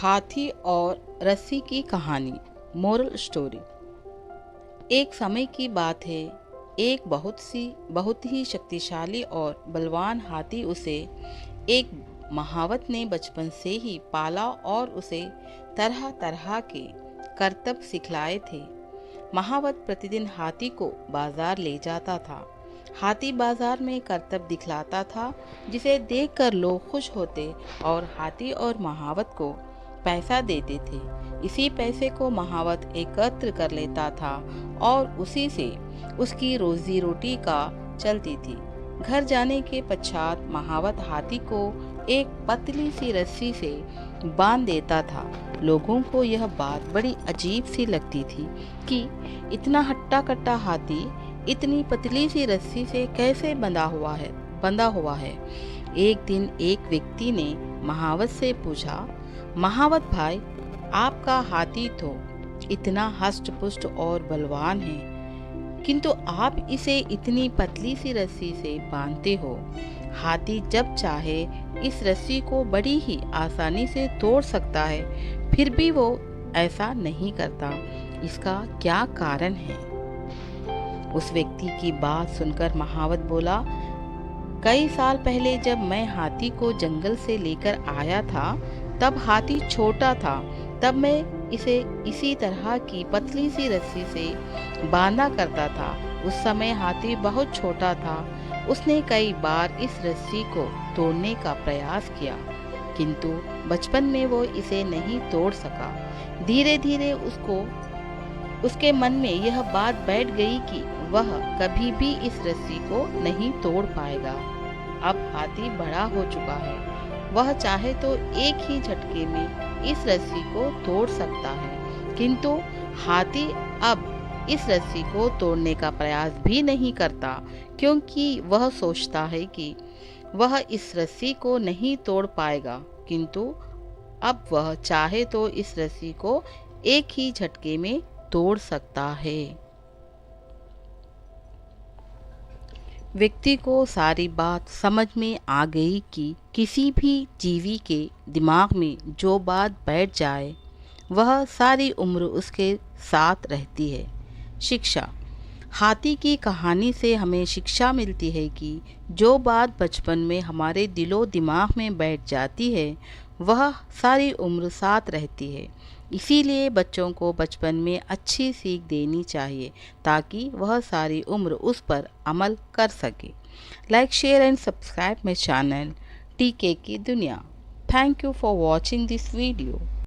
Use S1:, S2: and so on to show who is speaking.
S1: हाथी और रस्सी की कहानी। Moral story. एक समय की बात है, एक बहुत ही शक्तिशाली और बलवान हाथी उसे एक महावत ने बचपन से ही पाला और उसे तरह तरह के करतब सिखलाए थे। महावत प्रतिदिन हाथी को बाजार ले जाता था। हाथी बाजार में करतब दिखलाता था, जिसे देखकर लोग खुश होते और हाथी और महावत को पैसा देते थे। इसी पैसे को महावत एकत्र कर लेता था और उसी से उसकी रोजी रोटी का चलती थी। घर जाने के पश्चात महावत हाथी को एक पतली सी रस्सी से बांध देता था। लोगों को यह बात बड़ी अजीब सी लगती थी कि इतना हट्टा कट्टा हाथी इतनी पतली सी रस्सी से कैसे बंधा हुआ है। एक दिन एक व्यक्ति ने महावत से पूछा, महावत भाई, आपका हाथी तो इतना हष्ट पुष्ट और बलवान है, किंतु आप इसे इतनी पतली सी रस्सी से बांधते हो। हाथी जब चाहे इस रस्सी को बड़ी ही आसानी से तोड़ सकता है, फिर भी वो ऐसा नहीं करता। इसका क्या कारण है? उस व्यक्ति की बात सुनकर महावत बोला, कई साल पहले जब मैं हाथी को जंगल से लेकर आया था, तब हाथी छोटा था। तब मैं इसे इसी तरह की पतली सी रस्सी से बांधा करता था। उस समय हाथी बहुत छोटा था। उसने कई बार इस रस्सी को तोड़ने का प्रयास किया, किंतु बचपन में वो इसे नहीं तोड़ सका। धीरे धीरे उसके मन में यह बात बैठ गई कि वह कभी भी इस रस्सी को नहीं तोड़ पाएगा। अब हाथी बड़ा हो चुका है, वह चाहे तो एक ही झटके में इस रस्सी को तोड़ सकता है, किंतु हाथी अब इस रस्सी को तोड़ने का प्रयास भी नहीं करता, क्योंकि वह सोचता है कि वह इस रस्सी को नहीं तोड़ पाएगा, किंतु अब वह चाहे तो इस रस्सी को एक ही झटके में तोड़ सकता है। व्यक्ति को सारी बात समझ में आ गई कि किसी भी जीवी के दिमाग में जो बात बैठ जाए, वह सारी उम्र उसके साथ रहती है। शिक्षा। हाथी की कहानी से हमें शिक्षा मिलती है कि जो बात बचपन में हमारे दिलो दिमाग में बैठ जाती है, वह सारी उम्र साथ रहती है। इसीलिए बच्चों को बचपन में अच्छी सीख देनी चाहिए, ताकि वह सारी उम्र उस पर अमल कर सके। Like, share and subscribe my channel टीके की दुनिया। Thank you for watching this video.